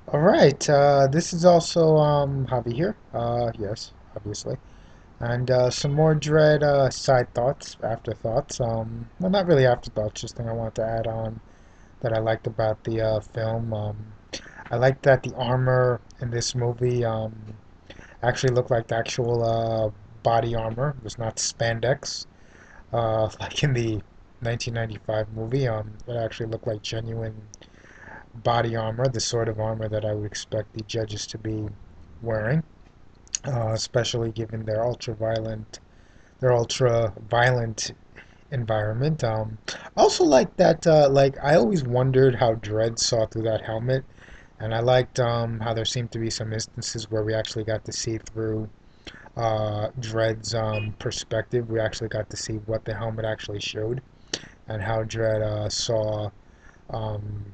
All right, this is also Hobby here. Yes, obviously, and some more Dread side thoughts, afterthoughts. Well, not really afterthoughts, just thing I want to add on that I liked about the film. I liked that the armor in this movie actually looked like the actual body armor. It was not spandex, like in the 1995 movie. It actually looked like genuine body armor, the sort of armor that I would expect the judges to be wearing, especially given their ultra violent environment. I also like that. Like I always wondered how Dredd saw through that helmet, and I liked how there seemed to be some instances where we actually got to see through Dredd's perspective. We actually got to see what the helmet actually showed, and how Dredd saw um,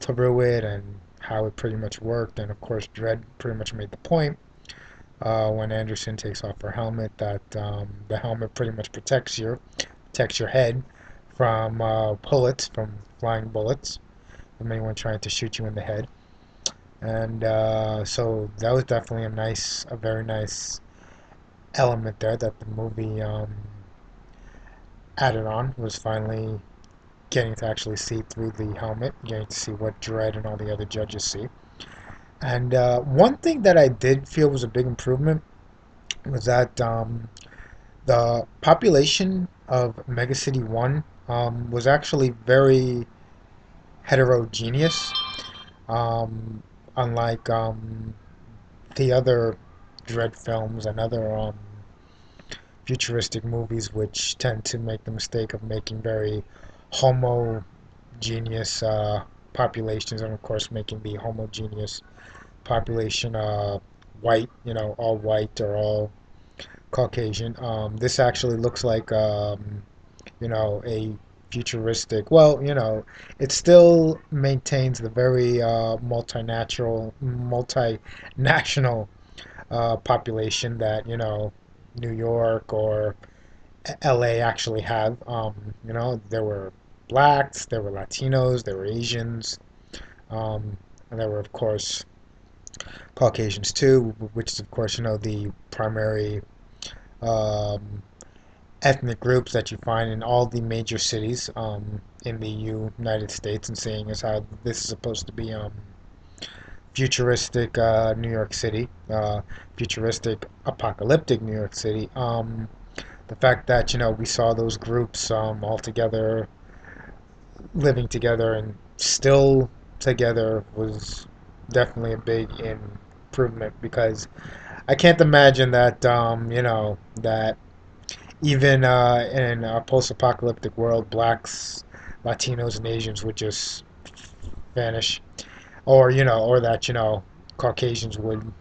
through it and how it pretty much worked. And of course, Dredd pretty much made the point when Anderson takes off her helmet that the helmet pretty much protects your head from bullets, from flying bullets, from anyone trying to shoot you in the head. And so that was definitely a very nice element there that the movie added on, was finally getting to actually see through the helmet, getting to see what Dredd and all the other judges see. And one thing that I did feel was a big improvement was that the population of Mega City 1 was actually very heterogeneous, um, unlike the other Dread films and other futuristic movies, which tend to make the mistake of making very homogeneous populations, and of course making the homogeneous population white, all white or all Caucasian. This actually looks like a futuristic. Well, it still maintains the very multinational population that New York or LA actually have. There were blacks, there were Latinos, there were Asians, and there were of course Caucasians too, which is of course the primary um, ethnic groups that you find in all the major cities in the United States, and seeing as how this is supposed to be futuristic New York City, futuristic apocalyptic New York City. The fact that we saw those groups all together, living together and still together was definitely a big improvement because I can't imagine that that even in a post-apocalyptic world, blacks, Latinos, and Asians would just vanish, or or that Caucasians would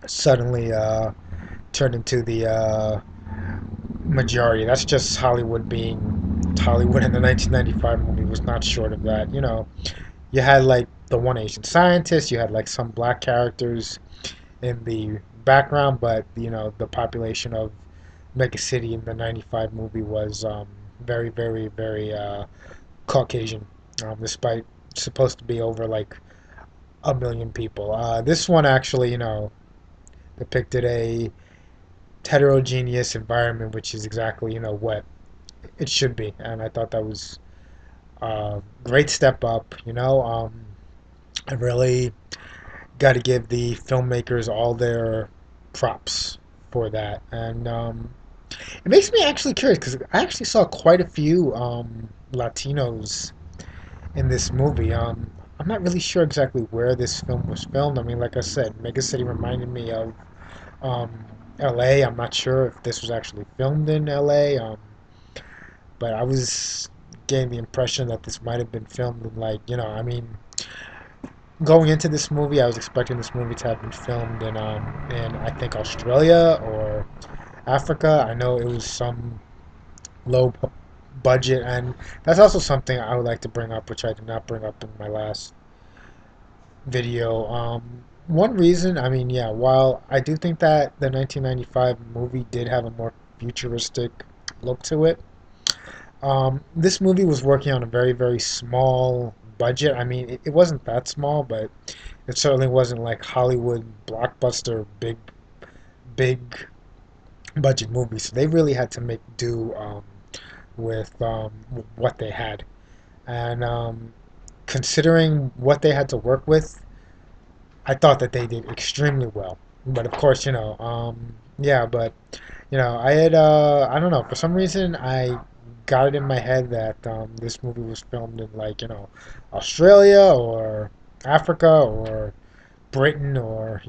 suddenly turn into the majority. That's just Hollywood being Hollywood, and the 1995 movie was not short of that. You had like the one Asian scientist, you had like some black characters in the background, but the population of Mega City in the '95 movie was very, very, very Caucasian, despite supposed to be over like a million people. This one actually, depicted a heterogeneous environment, which is exactly what it should be, and I thought that was a great step up. I really got to give the filmmakers all their props for that, and it makes me actually curious because I actually saw quite a few Latinos in this movie. I'm not really sure exactly where this film was filmed. I mean, like I said, Mega City reminded me of um, LA. I'm not sure if this was actually filmed in LA, but I was getting the impression that this might have been filmed in, like, I mean, going into this movie, I was expecting this movie to have been filmed in I think Australia or Africa. I know it was some low budget, and that's also something I would like to bring up, which I did not bring up in my last video. One reason, I mean, yeah, while I do think that the 1995 movie did have a more futuristic look to it, this movie was working on a very, very small budget. I mean, it wasn't that small, but it certainly wasn't like Hollywood blockbuster big budget movies. So they really had to make do with what they had. And considering what they had to work with, I thought that they did extremely well. But of course, yeah, but I don't know, for some reason I got it in my head that this movie was filmed in like, Australia or Africa or Britain or,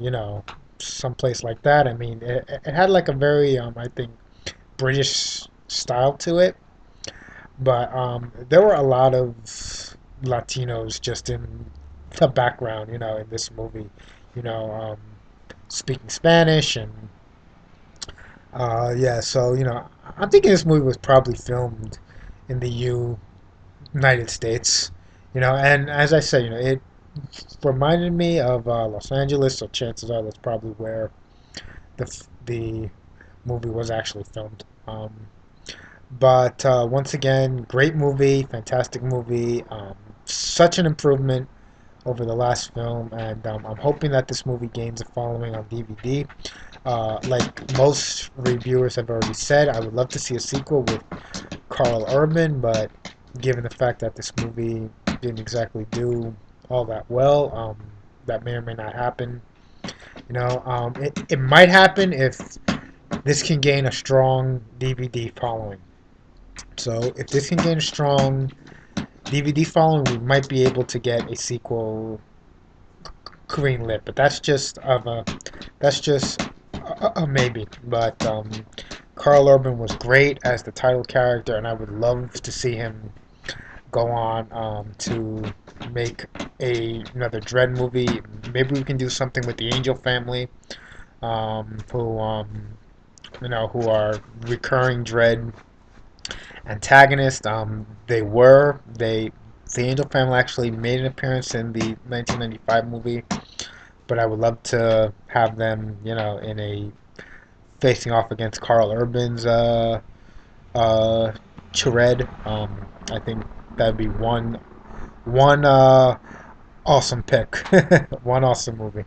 someplace like that. I mean, it had like a very, I think, British style to it, but there were a lot of Latinos just in the background, in this movie, you know, um, speaking Spanish and yeah. So I'm thinking this movie was probably filmed in the United States, and as I said, it reminded me of Los Angeles, so chances are that's probably where the movie was actually filmed. But once again, great movie, fantastic movie. Such an improvement over the last film, and I'm hoping that this movie gains a following on DVD. Like most reviewers have already said, I would love to see a sequel with Carl Urban, but given the fact that this movie didn't exactly do all that well, that may or may not happen. It might happen if this can gain a strong DVD following. So if this can gain a strong DVD following, we might be able to get a sequel greenlit. But that's just a maybe. But Carl Urban was great as the title character, and I would love to see him go on to make another Dredd movie. Maybe we can do something with the Angel family, who are recurring Dredd antagonists. The Angel family actually made an appearance in the 1995 movie, but I would love to have them, in a facing off against Carl Urban's uh, Dredd. I think that'd be one awesome pick, one awesome movie.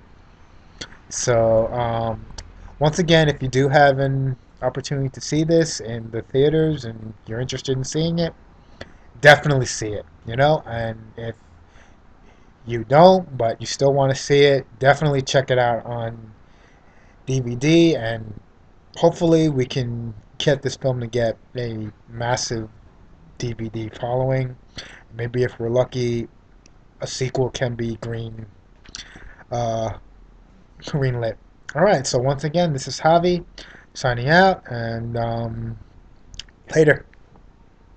So once again, if you do have an opportunity to see this in the theaters and you're interested in seeing it, definitely see it. And if you don't, but you still want to see it, definitely check it out on DVD, and hopefully we can get this film to get a massive DVD following. Maybe if we're lucky, a sequel can be uh, greenlit. All right, so once again, this is Javi signing out, and later.